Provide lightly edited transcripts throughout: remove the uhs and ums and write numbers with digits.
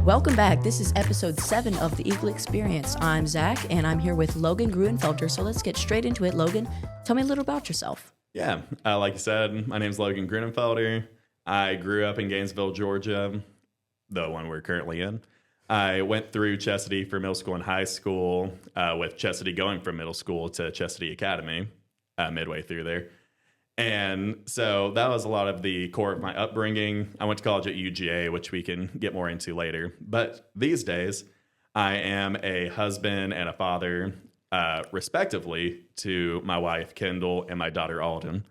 Welcome back. This is episode 7 of the Eagle Experience. I'm Zach, and I'm here with Logan Gruenenfelder. So let's get straight into it. Logan, tell me a little about yourself. Yeah, like you said, my name is Logan Gruenenfelder. I grew up in Gainesville, Georgia, the one we're currently in. I went through Chestatee for middle school and high school, with Chestatee going from middle school to Chestatee Academy midway through there. And so that was a lot of the core of my upbringing. I went to college at UGA, which we can get more into later. But these days, I am a husband and a father, respectively, to my wife, Kendall, and my daughter, Alden.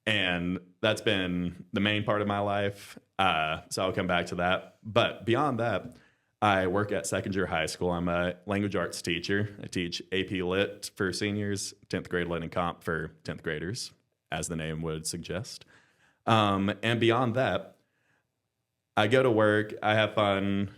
And that's been the main part of my life. So I'll come back to that. But beyond that, I work at Second-Year High School. I'm a language arts teacher. I teach AP Lit for seniors, 10th grade Lit and Comp for 10th graders, as the name would suggest. And beyond that, I go to work, I have fun,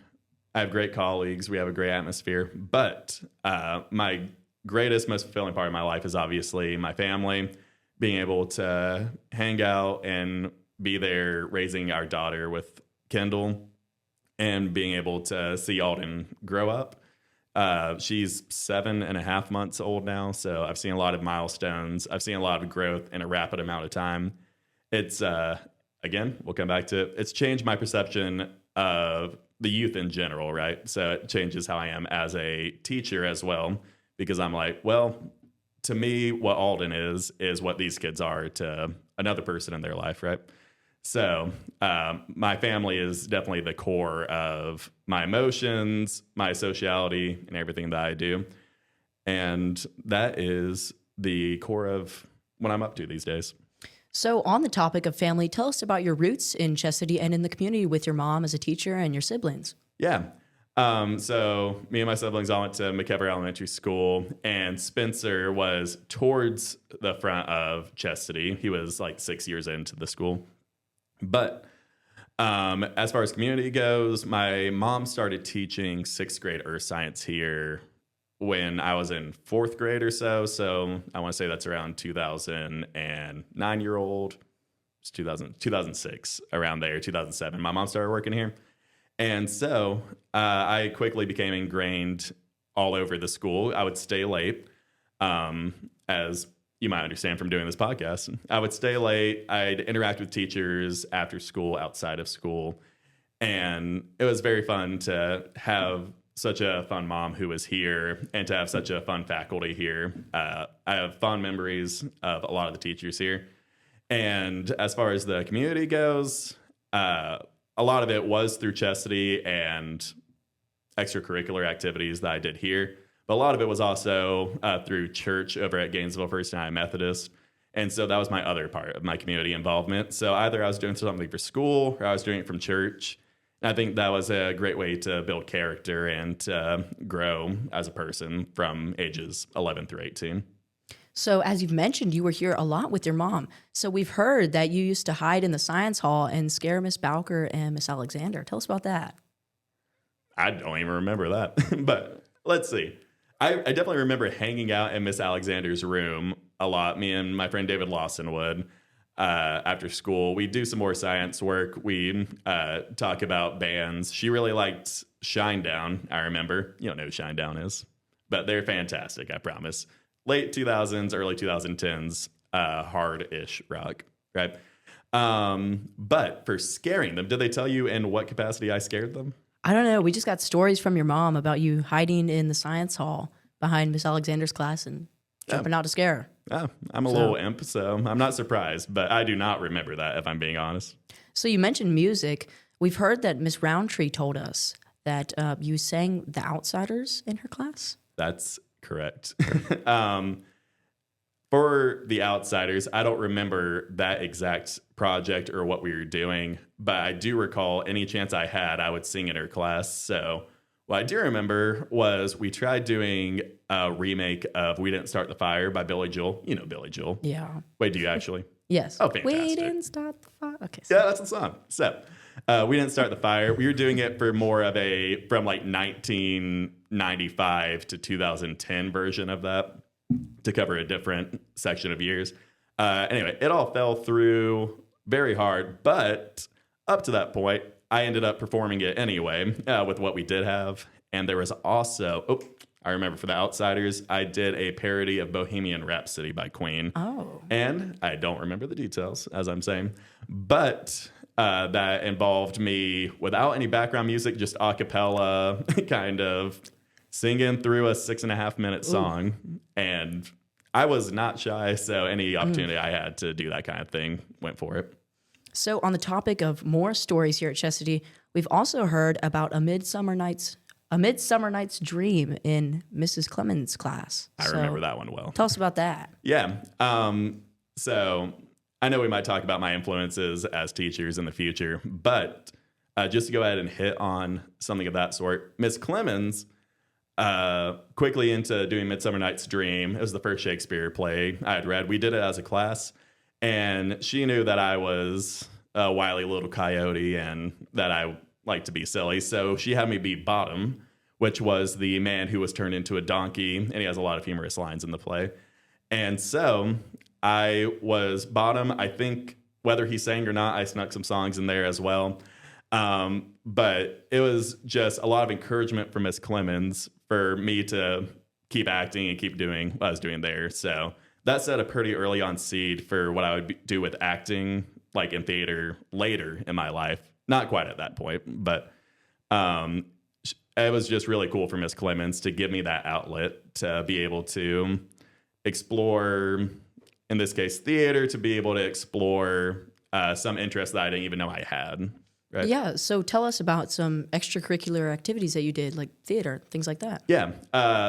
I have great colleagues, we have a great atmosphere, but my greatest, most fulfilling part of my life is obviously my family, being able to hang out and be there raising our daughter with Kendall, and being able to see Alden grow up. She's 7.5 months old now, so I've seen a lot of milestones. I've seen a lot of growth in a rapid amount of time. It's, again, we'll come back to it. It's changed my perception of the youth in general, right? So it changes how I am as a teacher as well, because I'm like, well, to me, what Alden is what these kids are to another person in their life, right? So my family is definitely the core of my emotions, my sociality, and everything that I do. And that is the core of what I'm up to these days. So on the topic of family, tell us about your roots in Chestatee and in the community with your mom as a teacher and your siblings. Yeah. So me and my siblings all went to McKever Elementary School, and Spencer was towards the front of Chestatee. He was like 6 years into the school. But as far as community goes, my mom started teaching 6th grade earth science here when I was in 4th grade or so. So I want to say that's around 2009-year-old. It's 2006, around there, 2007. My mom started working here. And so I quickly became ingrained all over the school. I would stay late, as you might understand from doing this podcast. I would stay late. I'd interact with teachers after school, outside of school. And it was very fun to have such a fun mom who was here and to have such a fun faculty here. I have fond memories of a lot of the teachers here. And as far as the community goes, a lot of it was through Chestatee and extracurricular activities that I did here. But a lot of it was also through church over at Gainesville First United Methodist. And so that was my other part of my community involvement. So either I was doing something for school or I was doing it from church. And I think that was a great way to build character and to grow as a person from ages 11 through 18. So as you've mentioned, you were here a lot with your mom. So we've heard that you used to hide in the science hall and scare Miss Bowker and Miss Alexander. Tell us about that. I don't even remember that. But let's see. I definitely remember hanging out in Miss Alexander's room a lot. Me and my friend David Lawson would, after school. We'd do some more science work. We'd talk about bands. She really liked Shinedown, I remember. You don't know who Shinedown is, but they're fantastic, I promise. Late 2000s, early 2010s, hard-ish rock, right? But for scaring them, did they tell you in what capacity I scared them? I don't know. We just got stories from your mom about you hiding in the science hall behind Miss Alexander's class and jumping out to scare her. I'm a little imp, so I'm not surprised, but I do not remember that, if I'm being honest. So you mentioned music. We've heard that Miss Roundtree told us that you sang The Outsiders in her class. That's correct. For The Outsiders, I don't remember that exact project or what we were doing, but I do recall any chance I had, I would sing in her class. So what I do remember was we tried doing a remake of We Didn't Start the Fire by Billy Joel. You know Billy Joel. Yeah. Wait, do you actually? Yes. Oh, fantastic. We didn't start the fire. Okay. Yeah, that's the song. So We Didn't Start the Fire. We were doing it for more of a, from like 1995 to 2010 version of that, to cover a different section of years. Anyway, it all fell through very hard, but up to that point, I ended up performing it anyway with what we did have. And there was also, I remember for the outsiders, I did a parody of Bohemian Rhapsody by Queen. Oh. And I don't remember the details, as I'm saying. But that involved me, without any background music, just a cappella, kind of singing through a 6.5-minute song. And I was not shy, so any opportunity I had to do that kind of thing, went for it. So on the topic of more stories here at Chestatee, we've also heard about a Midsummer Night's Dream in Mrs. Clemens' class. I remember that one well. Tell us about that. Yeah. So I know we might talk about my influences as teachers in the future, but just to go ahead and hit on something of that sort, Miss Clemens, quickly into doing Midsummer Night's Dream. It was the first Shakespeare play I had read. We did it as a class, and she knew that I was a wily little coyote and that I like to be silly. So she had me be Bottom, which was the man who was turned into a donkey, and he has a lot of humorous lines in the play. And so I was Bottom. I think whether he sang or not, I snuck some songs in there as well. But it was just a lot of encouragement from Miss Clemens for me to keep acting and keep doing what I was doing there. So that set a pretty early on seed for what I would do with acting, like in theater later in my life. Not quite at that point, but it was just really cool for Miss Clemens to give me that outlet to be able to explore, in this case, theater, to be able to explore some interests that I didn't even know I had. Right? Yeah, so tell us about some extracurricular activities that you did, like theater, things like that. Yeah,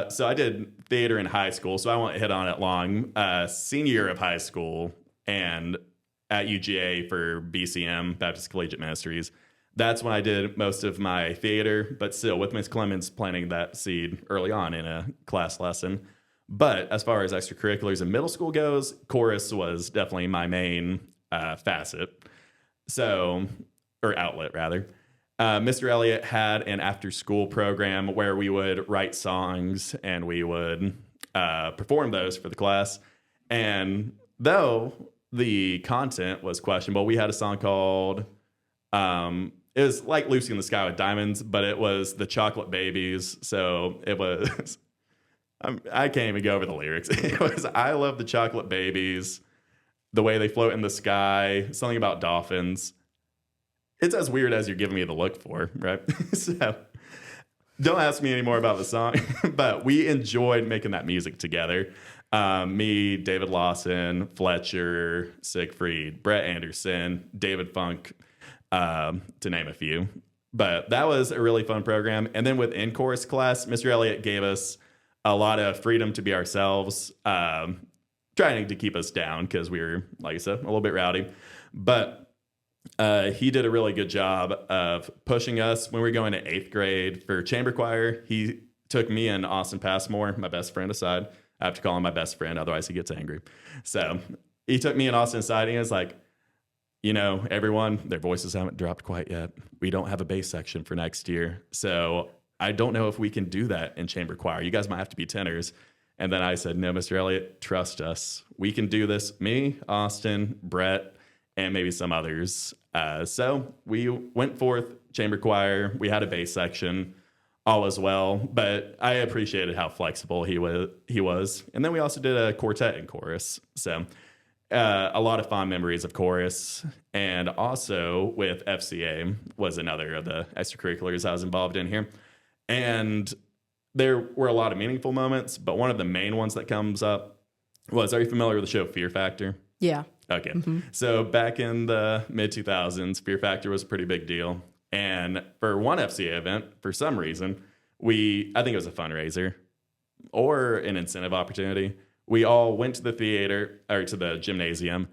so I did theater in high school, so I won't hit on it long. Senior year of high school and at UGA for BCM, Baptist Collegiate Ministries, that's when I did most of my theater, but still with Miss Clemens planting that seed early on in a class lesson. But as far as extracurriculars in middle school goes, chorus was definitely my main facet. So, or outlet rather. Mr. Elliott had an after-school program where we would write songs and we would perform those for the class. And though the content was questionable, we had a song called, it was like Lucy in the Sky with Diamonds, but it was the Chocolate Babies. So it was, I can't even go over the lyrics. It was, I love the chocolate babies, the way they float in the sky, something about dolphins. It's as weird as you're giving me the look for, right? So don't ask me any more about the song, but we enjoyed making that music together. Me, David Lawson, Fletcher, Siegfried, Brett Anderson, David Funk, to name a few. But that was a really fun program. And then within chorus class, Mr. Elliott gave us a lot of freedom to be ourselves, trying to keep us down because we were, like I said, a little bit rowdy. But he did a really good job of pushing us when we were going to 8th grade for chamber choir. He took me and Austin Passmore, my best friend, aside. I have to call him my best friend, otherwise he gets angry. So he took me and Austin aside and he was like, you know, everyone, their voices haven't dropped quite yet. We don't have a bass section for next year. So I don't know if we can do that in chamber choir. You guys might have to be tenors. And then I said, no, Mr. Elliott, trust us. We can do this. Me, Austin, Brett, and maybe some others. So we went forth, chamber choir. We had a bass section, all as well. But I appreciated how flexible he was. And then we also did a quartet in chorus. So a lot of fond memories of chorus. And also with FCA was another of the extracurriculars I was involved in here. And there were a lot of meaningful moments, but one of the main ones that comes up was, are you familiar with the show Fear Factor? Yeah. Okay. Mm-hmm. So back in the mid-2000s, Fear Factor was a pretty big deal. And for one FCA event, for some reason, I think it was a fundraiser or an incentive opportunity. We all went to the theater or to the gymnasium,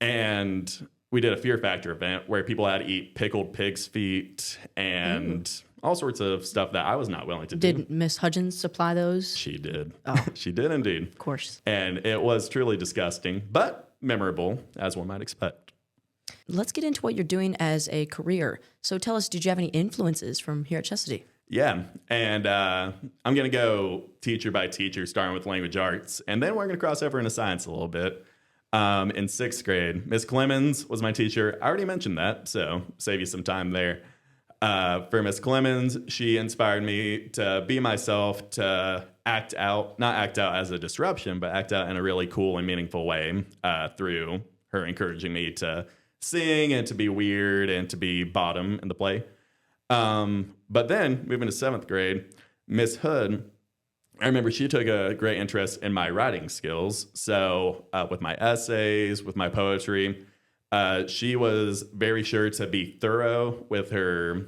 and we did a Fear Factor event where people had to eat pickled pig's feet and all sorts of stuff that I was not willing to do. Did Miss Hudgens supply those? She did. Oh. She did indeed. Of course. And it was truly disgusting, but memorable, as one might expect. Let's get into what you're doing as a career. So tell us, did you have any influences from here at Chestatee? Yeah, and I'm going to go teacher by teacher, starting with language arts, and then we're going to cross over into science a little bit. In sixth grade, Miss Clemens was my teacher. I already mentioned that, so save you some time there. For Miss Clemens, she inspired me to be myself, to not act out as a disruption, but act out in a really cool and meaningful way through her encouraging me to sing and to be weird and to be bottom in the play. But then moving to seventh grade, Miss Hood, I remember she took a great interest in my writing skills. So with my essays, with my poetry, she was very sure to be thorough with her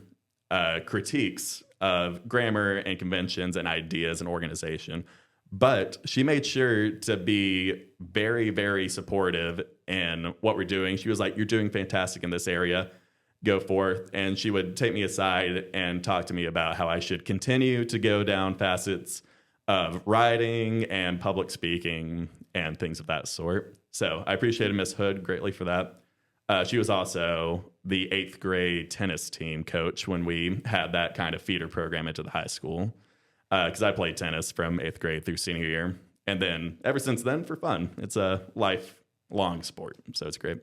critiques of grammar and conventions and ideas and organization. But she made sure to be very, very supportive in what we're doing. She was like, "You're doing fantastic in this area. Go forth." And she would take me aside and talk to me about how I should continue to go down facets of writing and public speaking and things of that sort. So I appreciated Miss Hood greatly for that. She was also the 8th grade tennis team coach when we had that kind of feeder program into the high school. Because I played tennis from 8th grade through senior year. And then ever since then, for fun. It's a lifelong sport, so it's great.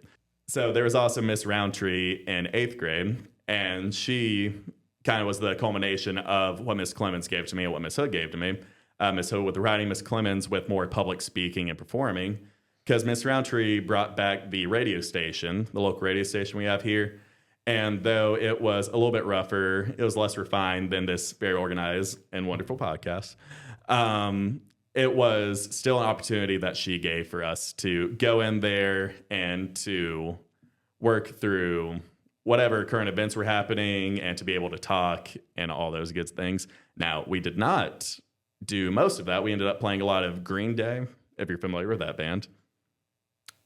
So there was also Miss Roundtree in 8th grade, and she kind of was the culmination of what Miss Clemens gave to me and what Miss Hood gave to me. Miss Hood with the writing, Miss Clemens with more public speaking and performing. Because Miss Roundtree brought back the radio station, the local radio station we have here. And though it was a little bit rougher, it was less refined than this very organized and wonderful podcast. It was still an opportunity that she gave for us to go in there and to work through whatever current events were happening and to be able to talk and all those good things. Now, we did not do most of that. We ended up playing a lot of Green Day, if you're familiar with that band.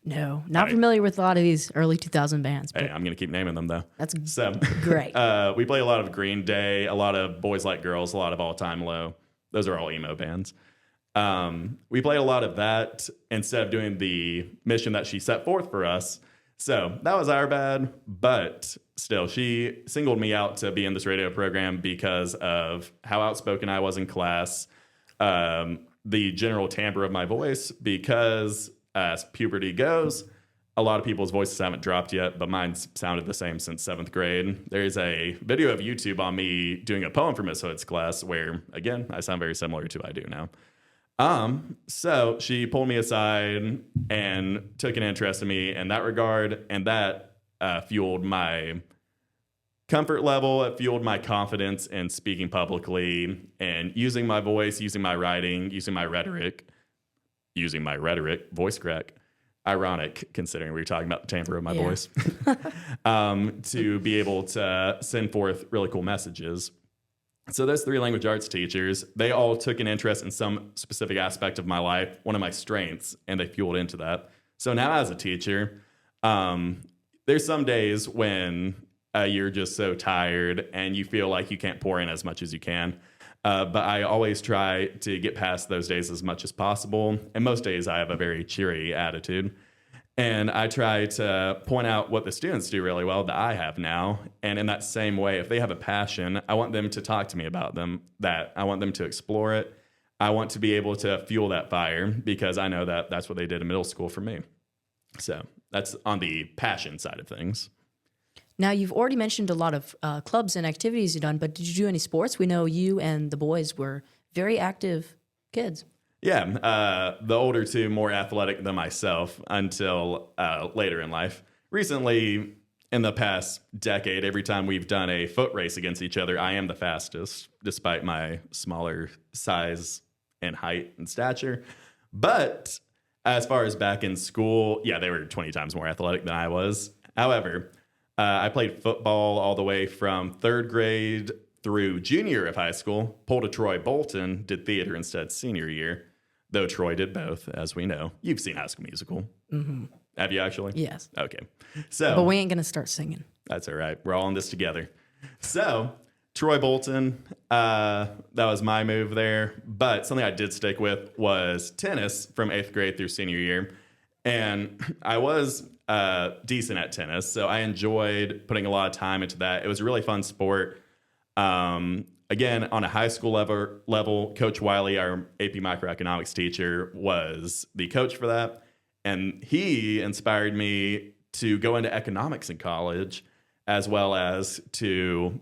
No, not familiar with a lot of these early 2000 bands. Hey, I'm going to keep naming them, though. That's so great. We play a lot of Green Day, a lot of Boys Like Girls, a lot of All Time Low. Those are all emo bands. We played a lot of that instead of doing the mission that she set forth for us. So that was our bad, but still, she singled me out to be in this radio program because of how outspoken I was in class, the general timbre of my voice, because as puberty goes, a lot of people's voices haven't dropped yet, but mine's sounded the same since 7th grade. There's a video of YouTube on me doing a poem for Miss Hood's class where, again, I sound very similar to what I do now. So she pulled me aside and took an interest in me in that regard, and that fueled my comfort level. It fueled my confidence in speaking publicly and using my voice, using my writing, using my rhetoric, voice crack. Ironic, considering we were talking about the timbre of my voice, to be able to send forth really cool messages. So those 3 language arts teachers, they all took an interest in some specific aspect of my life, one of my strengths, and they fueled into that. So now as a teacher, there's some days when you're just so tired and you feel like you can't pour in as much as you can. But I always try to get past those days as much as possible. And most days I have a very cheery attitude. And I try to point out what the students do really well that I have now. And in that same way, if they have a passion, I want them to talk to me about that I want them to explore it. I want to be able to fuel that fire because I know that that's what they did in middle school for me. So that's on the passion side of things. Now, you've already mentioned a lot of clubs and activities you've done, but did you do any sports? We know you and the boys were very active kids. Yeah, the older two more athletic than myself until later in life. Recently, in the past decade, every time we've done a foot race against each other, I am the fastest, despite my smaller size and height and stature. But as far as back in school, yeah, they were 20 times more athletic than I was. However, I played football all the way from 3rd grade through junior year of high school, pulled a Troy Bolton, did theater instead senior year, though Troy did both, as we know. You've seen High School Musical. Mm-hmm. Have you actually? Yes. Okay. So, but we ain't going to start singing. That's all right. We're all in this together. So Troy Bolton, that was my move there. But something I did stick with was tennis from 8th grade through senior year. And I was decent at tennis, so I enjoyed putting a lot of time into that. It was a really fun sport. Again, on a high school level, Coach Wiley, our AP microeconomics teacher, was the coach for that. And he inspired me to go into economics in college, as well as to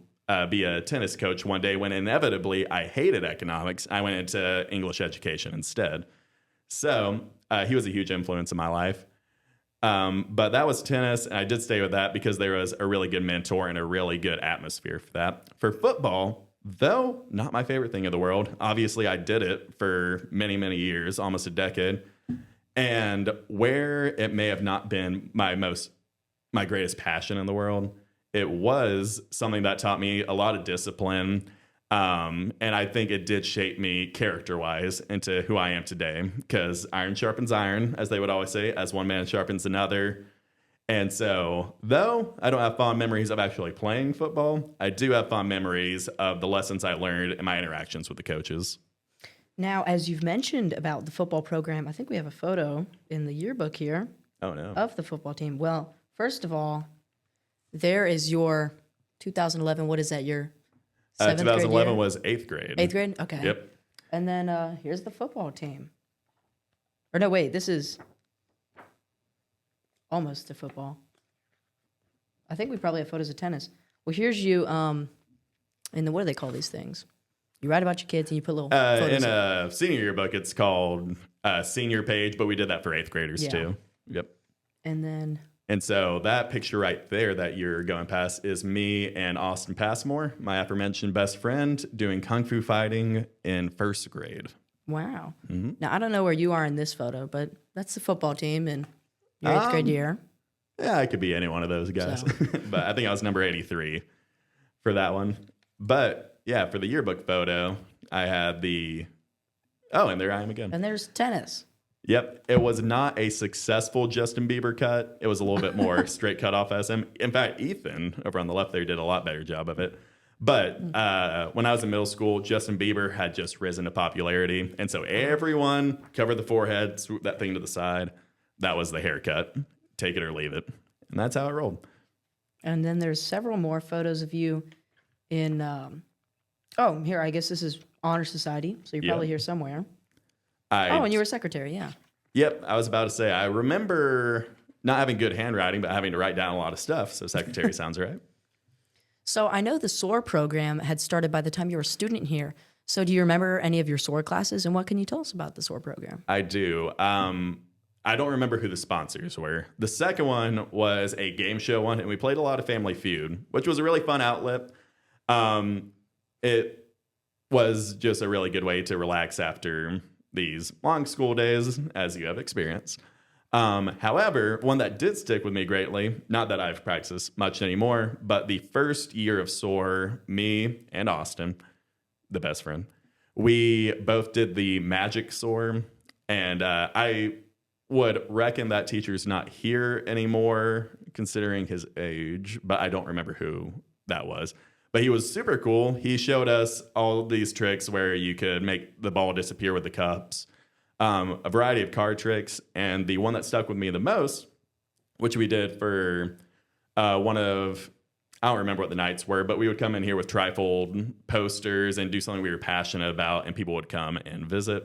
be a tennis coach one day when inevitably I hated economics. I went into English education instead. So he was a huge influence in my life. But that was tennis, and I did stay with that because there was a really good mentor and a really good atmosphere for that. For football, though not my favorite thing in the world, obviously I did it for many, many years, almost a decade. And where it may have not been my greatest passion in the world, it was something that taught me a lot of discipline. And I think it did shape me character-wise into who I am today, because iron sharpens iron, as they would always say, as one man sharpens another. And so, though I don't have fond memories of actually playing football, I do have fond memories of the lessons I learned in my interactions with the coaches. Now, as you've mentioned about the football program, I think we have a photo in the yearbook here of the football team. Well, first of all, there is your 2011, what is that, your 2011 grade year? was 8th grade. 8th grade? Okay. Yep. And then here's the football team. Or no, wait, this is almost the football. I think we probably have photos of tennis. Well, here's you in the, what do they call these things? You write about your kids and you put little photos in a senior yearbook, it's called senior page, but we did that for 8th graders too. Yep. And so that picture right there that you're going past is me and Austin Passmore, my aforementioned best friend, doing kung fu fighting in 1st grade. Wow. Mm-hmm. Now, I don't know where you are in this photo, but that's the football team in your 8th grade year. Yeah, I could be any one of those guys. So. But I think I was number 83 for that one. But yeah, for the yearbook photo, I had and there I am again. And there's tennis. Yep. It was not a successful Justin Bieber cut. It was a little bit more straight cut off SM. In fact, Ethan over on the left there did a lot better job of it. But when I was in middle school, Justin Bieber had just risen to popularity. And so everyone covered the forehead, swoop that thing to the side. That was the haircut. Take it or leave it. And that's how it rolled. And then there's several more photos of you in, here, I guess this is Honor Society. So you're probably here somewhere. And you were secretary, yeah. Yep, I was about to say, I remember not having good handwriting, but having to write down a lot of stuff. So secretary sounds right. So I know the SOAR program had started by the time you were a student here. So do you remember any of your SOAR classes, and what can you tell us about the SOAR program? I do. I don't remember who the sponsors were. The second one was a game show one, and we played a lot of Family Feud, which was a really fun outlet. It was just a really good way to relax after these long school days, as you have experienced. However, one that did stick with me greatly, not that I've practiced much anymore, but the first year of SOAR, me and Austin, the best friend, we both did the magic SOAR, and I would reckon that teacher's not here anymore, considering his age, but I don't remember who that was. But he was super cool. He showed us all these tricks where you could make the ball disappear with the cups, a variety of card tricks. And the one that stuck with me the most, which we did for I don't remember what the nights were, but we would come in here with trifold posters and do something we were passionate about, and people would come and visit.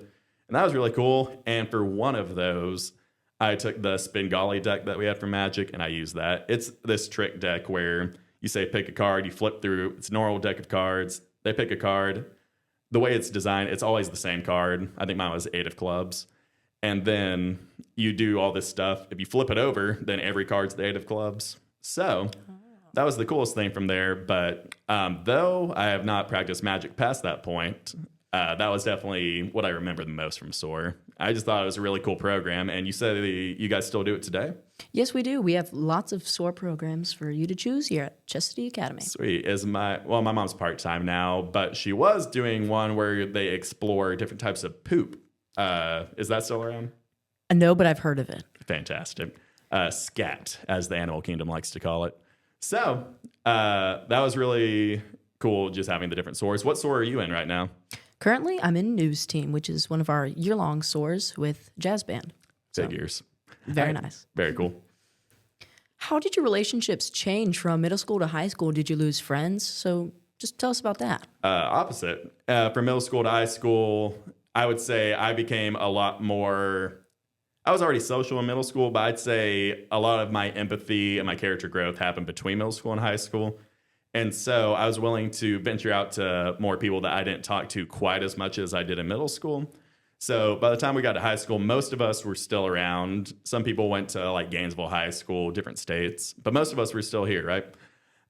And that was really cool. And for one of those, I took the Spingali deck that we had for Magic, and I used that. It's this trick deck where you say pick a card, you flip through. It's a normal deck of cards. They pick a card. The way it's designed, it's always the same card. I think mine was 8 of clubs. And then you do all this stuff. If you flip it over, then every card's the 8 of clubs. So that was the coolest thing from there. But though I have not practiced Magic past that point, that was definitely what I remember the most from SOAR. I just thought it was a really cool program. And you said you guys still do it today? Yes, we do. We have lots of SOAR programs for you to choose here at Chestatee Academy. Sweet. My mom's part-time now, but she was doing one where they explore different types of poop. Is that still around? No, but I've heard of it. Fantastic. Scat, as the animal kingdom likes to call it. So that was really cool, just having the different SOARs. What SOAR are you in right now? Currently, I'm in News Team, which is one of our year-long SOARs with jazz band. Figures. Very nice. Very cool. How did your relationships change from middle school to high school? Did you lose friends? So just tell us about that. I was already social in middle school, but I'd say a lot of my empathy and my character growth happened between middle school and high school. And so I was willing to venture out to more people that I didn't talk to quite as much as I did in middle school. So by the time we got to high school, most of us were still around. Some people went to like Gainesville High School, different states, but most of us were still here, right?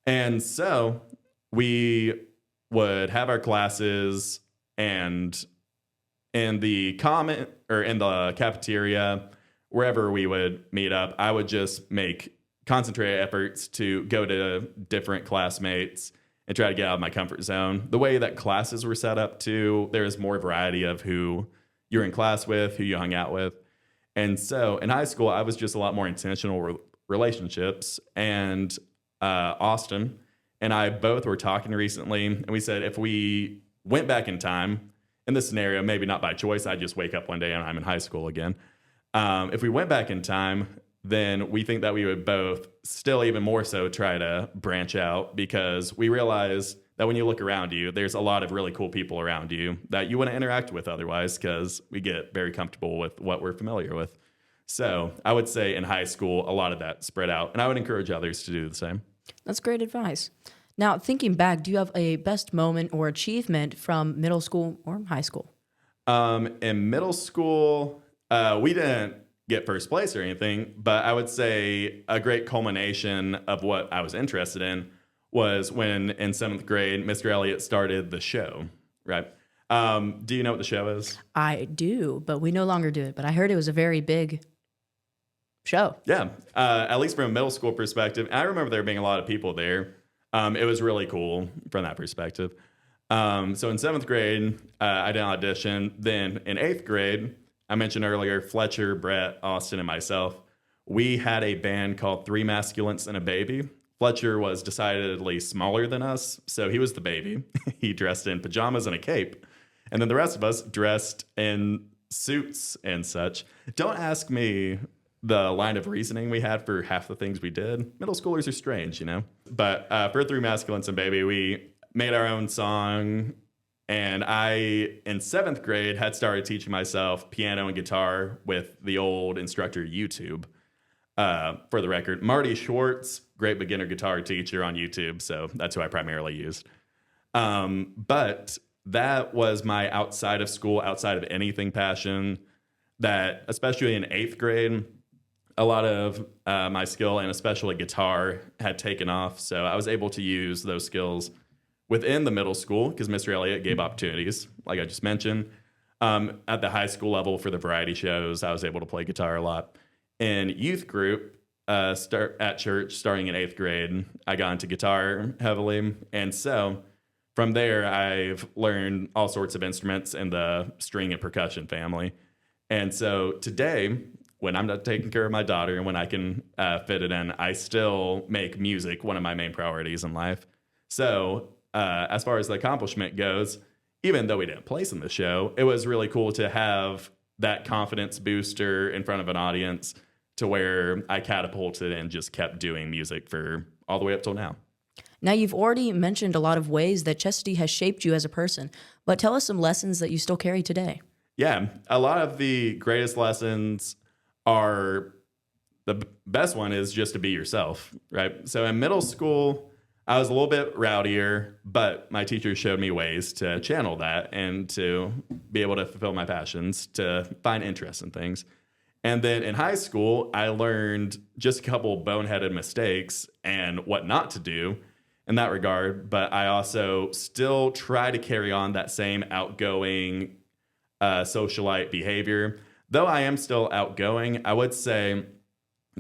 And so we would have our classes, and in the in the cafeteria, wherever we would meet up, I would just make concentrated efforts to go to different classmates and try to get out of my comfort zone. The way that classes were set up too, there was more variety of who you're in class with, who you hung out with. And so in high school, I was just a lot more intentional with relationships. And Austin and I both were talking recently, and we said if we went back in time, in this scenario, maybe not by choice, I just wake up one day and I'm in high school again. If we went back in time, then we think that we would both still even more so try to branch out, because we realize that when you look around you, there's a lot of really cool people around you that you want to interact with otherwise, because we get very comfortable with what we're familiar with. So I would say in high school, a lot of that spread out, and I would encourage others to do the same. That's great advice. Now, thinking back, do you have a best moment or achievement from middle school or high school? In middle school, we didn't get first place or anything, but I would say a great culmination of what I was interested in was when in 7th grade, Mr. Elliott started the show, right? Do you know what the show is? I do, but we no longer do it. But I heard it was a very big show. Yeah, at least from a middle school perspective. I remember there being a lot of people there. It was really cool from that perspective. So in 7th grade, I did an audition. Then in 8th grade, I mentioned earlier, Fletcher, Brett, Austin, and myself, we had a band called Three Masculines and a Baby. Fletcher was decidedly smaller than us, so he was the baby. He dressed in pajamas and a cape. And then the rest of us dressed in suits and such. Don't ask me the line of reasoning we had for half the things we did. Middle schoolers are strange, you know? But for Three Masculines and Baby, we made our own song. And I, in 7th grade, had started teaching myself piano and guitar with the old instructor YouTube. For the record, Marty Schwartz, great beginner guitar teacher on YouTube, so that's who I primarily used. But that was my outside of school, outside of anything passion that, especially in 8th grade, a lot of my skill, and especially guitar, had taken off. So I was able to use those skills within the middle school, because Mr. Elliott gave opportunities, like I just mentioned. At the high school level for the variety shows, I was able to play guitar a lot. In youth group, at church, starting in 8th grade, I got into guitar heavily. And so from there, I've learned all sorts of instruments in the string and percussion family. And so today, when I'm not taking care of my daughter and when I can fit it in, I still make music one of my main priorities in life. So as far as the accomplishment goes, even though we didn't place in the show, it was really cool to have that confidence booster in front of an audience to where I catapulted and just kept doing music for all the way up till now. Now, you've already mentioned a lot of ways that Chestatee has shaped you as a person, but tell us some lessons that you still carry today. Yeah, a lot of the greatest lessons are, the best one is just to be yourself, right? So in middle school, I was a little bit rowdier, but my teachers showed me ways to channel that and to be able to fulfill my passions, to find interest in things. And then in high school, I learned just a couple boneheaded mistakes and what not to do in that regard. But I also still try to carry on that same outgoing socialite behavior. Though I am still outgoing, I would say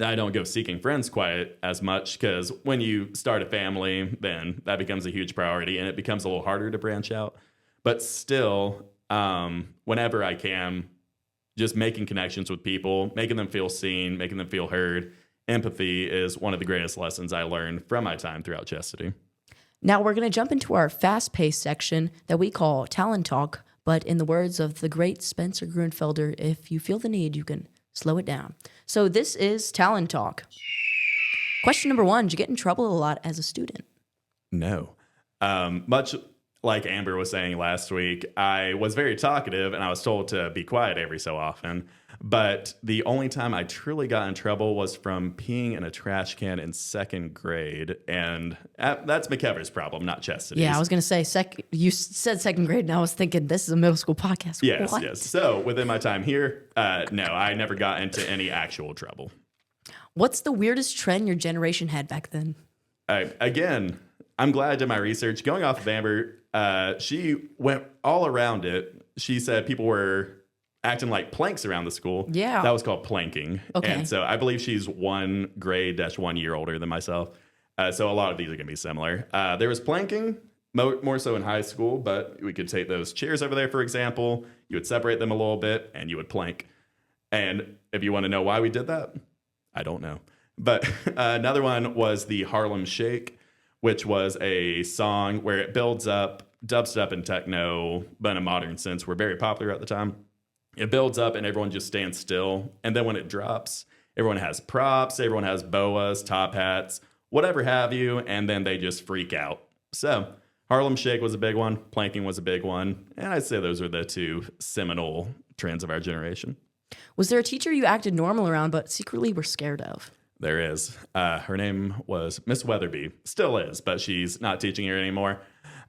I don't go seeking friends quite as much, because when you start a family, then that becomes a huge priority and it becomes a little harder to branch out. But still, whenever I can, just making connections with people, making them feel seen, making them feel heard. Empathy is one of the greatest lessons I learned from my time throughout Chestatee. Now we're going to jump into our fast-paced section that we call Talent Talk, but in the words of the great Spencer Gruenenfelder, if you feel the need, you can slow it down. So this is Talent Talk. Question number 1, did you get in trouble a lot as a student? No. Much like Amber was saying last week, I was very talkative and I was told to be quiet every so often. But the only time I truly got in trouble was from peeing in a trash can in second grade. And that's McKever's problem, not Chestatee's. Yeah, I was going to say, you said second grade, and I was thinking, this is a middle school podcast. Yes, what? yes. So within my time here, no, I never got into any actual trouble. What's the weirdest trend your generation had back then? Again, I'm glad I did my research. Going off of Amber, she went all around it. She said people were acting like planks around the school. Yeah. That was called planking. Okay. And so I believe she's 1 grade - 1 year older than myself. So a lot of these are going to be similar. There was planking, more so in high school, but we could take those chairs over there, for example. You would separate them a little bit, and you would plank. And if you want to know why we did that, I don't know. But another one was the Harlem Shake, which was a song where it builds up. Dubstep and techno, but in a modern sense, were very popular at the time. It builds up and everyone just stands still. And then when it drops, everyone has props, everyone has boas, top hats, whatever have you, and then they just freak out. So Harlem Shake was a big one. Planking was a big one. And I'd say those are the 2 seminal trends of our generation. Was there a teacher you acted normal around but secretly were scared of? There is. Her name was Miss Weatherby. Still is, but she's not teaching here anymore.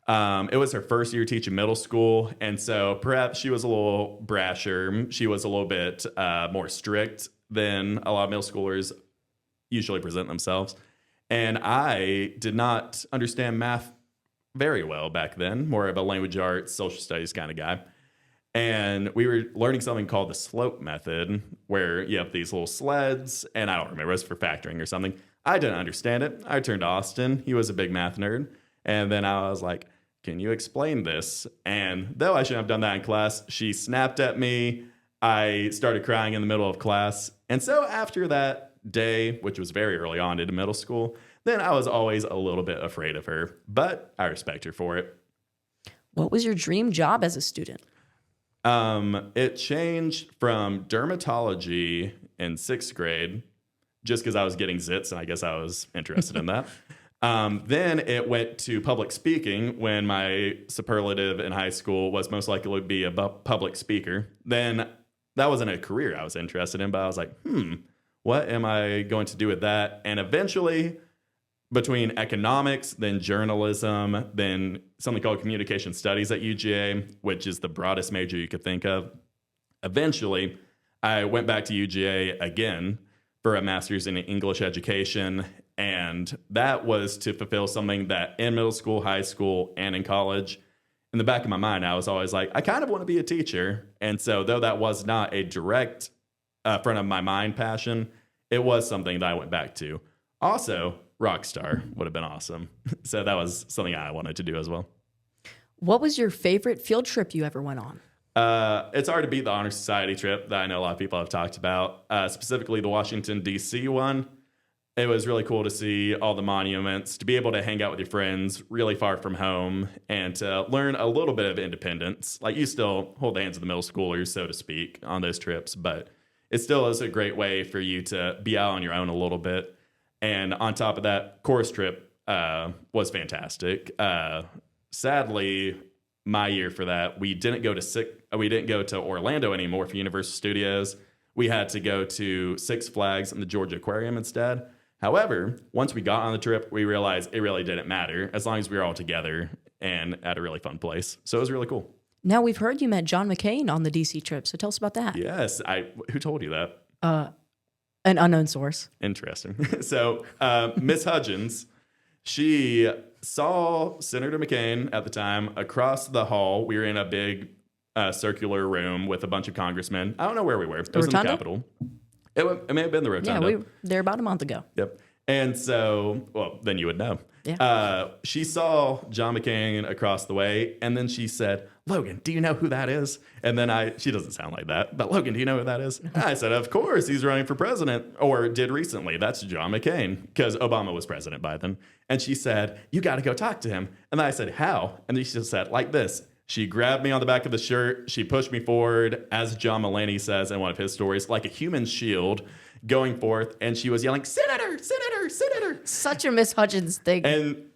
It was her first year teaching middle school, and so perhaps she was a little brasher. She was a little bit more strict than a lot of middle schoolers usually present themselves. And I did not understand math very well back then, more of a language arts, social studies kind of guy. And we were learning something called the slope method, where you have these little sleds, and I don't remember, it was for factoring or something. I didn't understand it. I turned to Austin. He was a big math nerd. And then I was like, can you explain this? And though I shouldn't have done that in class, she snapped at me. I started crying in the middle of class. And so after that day, which was very early on into middle school, then I was always a little bit afraid of her, but I respect her for it. What was your dream job as a student? It changed from dermatology in 6th grade, just because I was getting zits, and I guess I was interested in that. Then it went to public speaking when my superlative in high school was most likely to be a public speaker. Then that wasn't a career I was interested in, but I was like, what am I going to do with that? And eventually, between economics, then journalism, then something called communication studies at UGA, which is the broadest major you could think of. Eventually, I went back to UGA again for a master's in English education. And that was to fulfill something that in middle school, high school, and in college, in the back of my mind, I was always like, I kind of want to be a teacher. And so though that was not a direct front of my mind passion, it was something that I went back to. Also, rock star would have been awesome. So that was something I wanted to do as well. What was your favorite field trip you ever went on? It's hard to beat the Honor Society trip that I know a lot of people have talked about, specifically the Washington, D.C. one. It was really cool to see all the monuments, to be able to hang out with your friends really far from home, and to learn a little bit of independence. Like, you still hold the hands of the middle schoolers, so to speak, on those trips, but it still is a great way for you to be out on your own a little bit. And on top of that, chorus trip was fantastic. Sadly, my year for that, we didn't go to Orlando anymore for Universal Studios. We had to go to Six Flags and the Georgia Aquarium instead. However, once we got on the trip, we realized it really didn't matter as long as we were all together and at a really fun place. So it was really cool. Now, we've heard you met John McCain on the DC trip, so tell us about that. Yes. Who told you that? An unknown source. Interesting. So Miss Hudgens, she saw Senator McCain at the time across the hall. We were in a big circular room with a bunch of congressmen. I don't know where we were. It was in the Capitol. It may have been the Rotunda. Yeah, we were there about a month ago. Yep. And so, well, then you would know. Yeah. She saw John McCain across the way, and then she said, Logan, do you know who that is? And then she doesn't sound like that, but Logan, do you know who that is? I said, of course, he's running for president, or did recently. That's John McCain, because Obama was president by then. And she said, you got to go talk to him. And then I said, how? And then she just said, like this. She grabbed me on the back of the shirt. She pushed me forward, as John Mulaney says in one of his stories, like a human shield going forth. And she was yelling, Senator, Senator, Senator. Such a Miss Hudgens thing.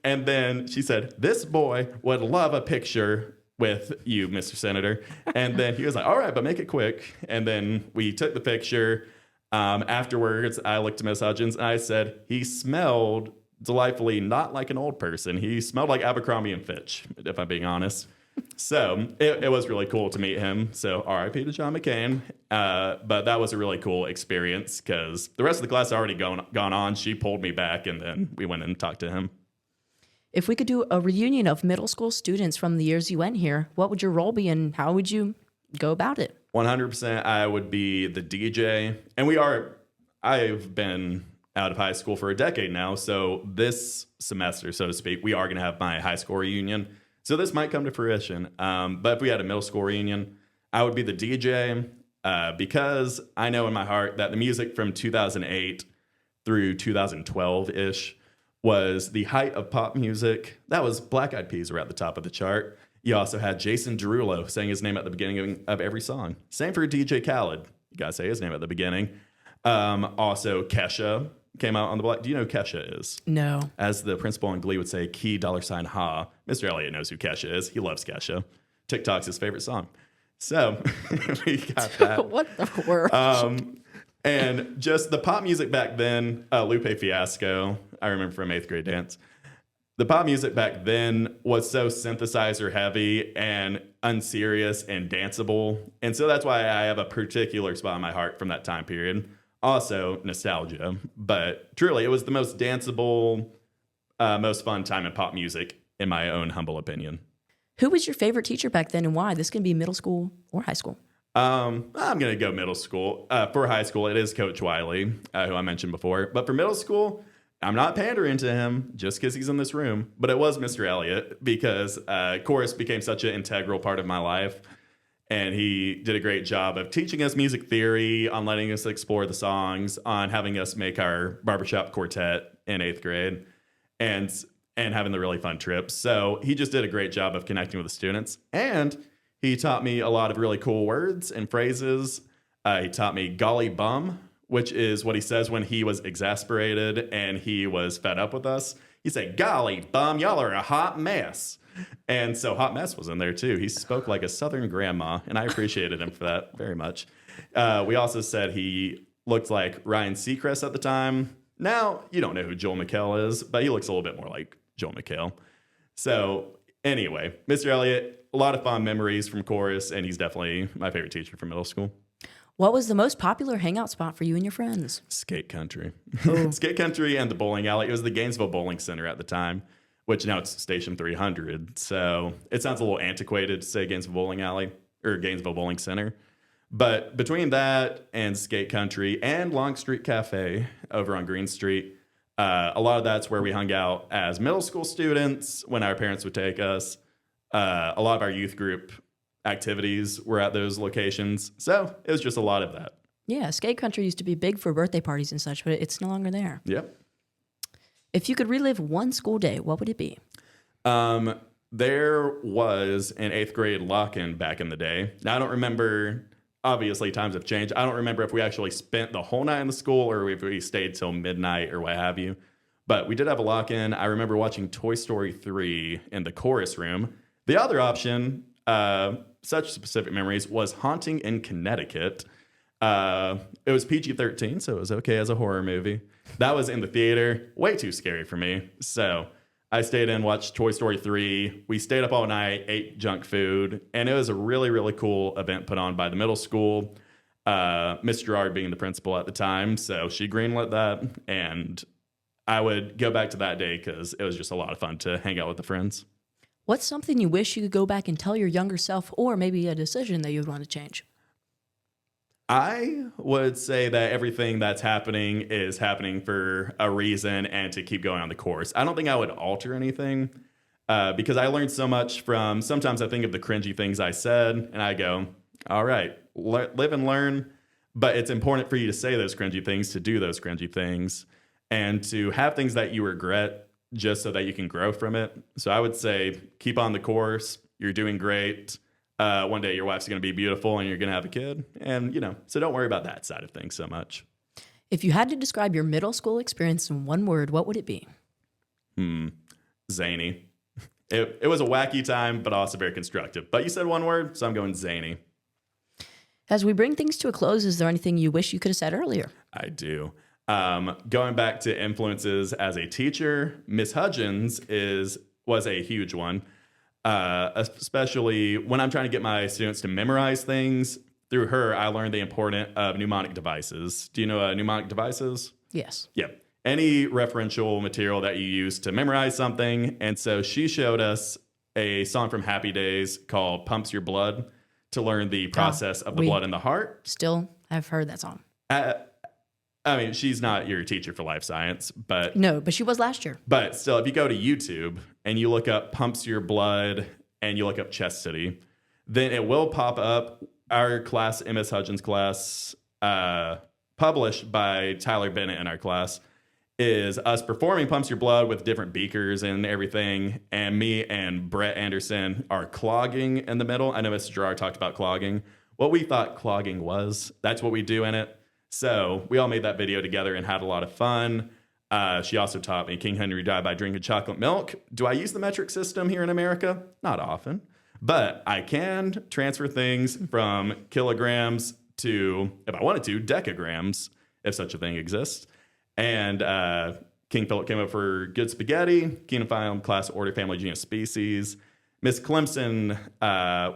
And then she said, this boy would love a picture with you, Mr. Senator. And then he was like, all right, but make it quick. And then we took the picture. Afterwards, I looked to Miss Hudgens and I said, he smelled delightfully not like an old person. He smelled like Abercrombie and Fitch, if I'm being honest. So it was really cool to meet him. So RIP to John McCain. But that was a really cool experience because the rest of the class had already gone on. She pulled me back and then we went and talked to him. If we could do a reunion of middle school students from the years you went here, what would your role be and how would you go about it? 100% I would be the DJ. And I've been out of high school for a decade now. So this semester, so to speak, we are going to have my high school reunion. So this might come to fruition. But if we had a middle school reunion, I would be the DJ because I know in my heart that the music from 2008 through 2012-ish was the height of pop music. That was Black Eyed Peas were at the top of the chart. You also had Jason Derulo saying his name at the beginning of every song. Same for DJ Khaled. You gotta say his name at the beginning. Also, Kesha came out on the block. Do you know who Kesha is? No. As the principal in Glee would say, key $ ha. Mr. Elliott knows who Kesha is. He loves Kesha. TikTok's his favorite song. So we got that. What the world? And just the pop music back then, Lupe Fiasco, I remember from 8th grade dance. The pop music back then was so synthesizer heavy and unserious and danceable. And so that's why I have a particular spot in my heart from that time period. Also, nostalgia. But truly, it was the most danceable, most fun time in pop music, in my own humble opinion. Who was your favorite teacher back then and why? This can be middle school or high school. I'm going to go middle school. For high school, it is Coach Wiley, who I mentioned before. But for middle school, I'm not pandering to him just because he's in this room. But it was Mr. Elliott because chorus became such an integral part of my life. And he did a great job of teaching us music theory, on letting us explore the songs, on having us make our barbershop quartet in 8th grade, and having the really fun trips. So he just did a great job of connecting with the students. And he taught me a lot of really cool words and phrases. He taught me golly bum, which is what he says when he was exasperated and he was fed up with us. He said, golly bum, y'all are a hot mess. And so Hot Mess was in there too. He spoke like a Southern grandma, and I appreciated him for that very much. We also said he looked like Ryan Seacrest at the time. Now, you don't know who Joel McHale is, but he looks a little bit more like Joel McHale. So anyway, Mr. Elliott, a lot of fond memories from chorus, and he's definitely my favorite teacher from middle school. What was the most popular hangout spot for you and your friends? Skate Country. Skate Country and the bowling alley. It was the Gainesville Bowling Center at the time, which now it's Station 300. So it sounds a little antiquated to say Gainesville Bowling Alley or Gainesville Bowling Center. But between that and Skate Country and Long Street Cafe over on Green Street, a lot of that's where we hung out as middle school students when our parents would take us. A lot of our youth group activities were at those locations. So it was just a lot of that. Yeah, Skate Country used to be big for birthday parties and such, but it's no longer there. Yep. If you could relive one school day, what would it be? There was an 8th grade lock-in back in the day. Now, I don't remember, obviously times have changed. I don't remember if we actually spent the whole night in the school or if we stayed till midnight or what have you. But we did have a lock-in. I remember watching Toy Story 3 in the chorus room. The other option, such specific memories, was Haunting in Connecticut. It was PG-13, so it was okay as a horror movie. That was in the theater. Way too scary for me. So I stayed in, watched Toy Story 3. We stayed up all night, ate junk food. And it was a really, really cool event put on by the middle school. Miss Gerard being the principal at the time. So she greenlit that. And I would go back to that day because it was just a lot of fun to hang out with the friends. What's something you wish you could go back and tell your younger self, or maybe a decision that you'd want to change? I would say that everything that's happening is happening for a reason and to keep going on the course. I don't think I would alter anything because I learned so much from, sometimes I think of the cringy things I said and I go, all right, live and learn. But it's important for you to say those cringy things, to do those cringy things, and to have things that you regret just so that you can grow from it. So I would say keep on the course. You're doing great. One day your wife's going to be beautiful and you're going to have a kid. And, so don't worry about that side of things so much. If you had to describe your middle school experience in one word, what would it be? Zany. it was a wacky time, but also very constructive. But you said one word, so I'm going zany. As we bring things to a close, is there anything you wish you could have said earlier? I do. Going back to influences as a teacher, Miss Hudgens was a huge one, especially when I'm trying to get my students to memorize things. Through her, I learned the importance of mnemonic devices. Do you know what mnemonic devices? Yes. Yeah. Any referential material that you use to memorize something. And so she showed us a song from Happy Days called Pumps Your Blood to learn the process of the blood in the heart. Still have heard that song. I mean, she's not your teacher for life science, but... No, but she was last year. But still, if you go to YouTube and you look up Pumps Your Blood and you look up Chestatee, then it will pop up. Our class, MS Hudgens class, published by Tyler Bennett in our class, is us performing Pumps Your Blood with different beakers and everything. And me and Brett Anderson are clogging in the middle. I know Mr. Gerard talked about clogging. What we thought clogging was, that's what we do in it. So we all made that video together and had a lot of fun. She also taught me King Henry died by drinking chocolate milk. Do I use the metric system here in America? Not often. But I can transfer things from kilograms to, if I wanted to, decagrams, if such a thing exists. And King Philip came up for good spaghetti, Kingdom Phylum, class, order, family, genus, species. Miss Clemson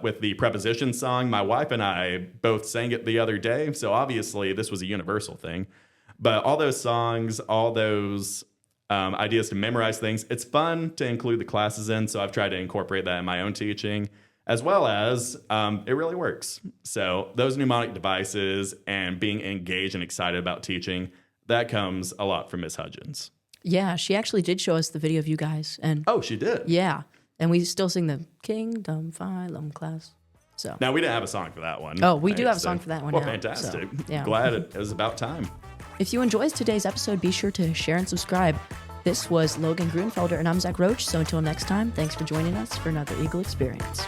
with the preposition song. My wife and I both sang it the other day, so obviously this was a universal thing. But all those songs, all those ideas to memorize things, it's fun to include the classes in, so I've tried to incorporate that in my own teaching, as well as it really works. So those mnemonic devices and being engaged and excited about teaching, that comes a lot from Miss Hudgens. Yeah, she actually did show us the video of you guys. And oh, she did? Yeah. And we still sing the Kingdom Phylum class. So now we didn't have a song for that one. Oh, we do have a song for that one. Well, now, fantastic. So, yeah. Glad it was about time. If you enjoyed today's episode, be sure to share and subscribe. This was Logan Gruenenfelder, and I'm Zach Roach. So until next time, thanks for joining us for another Eagle Experience.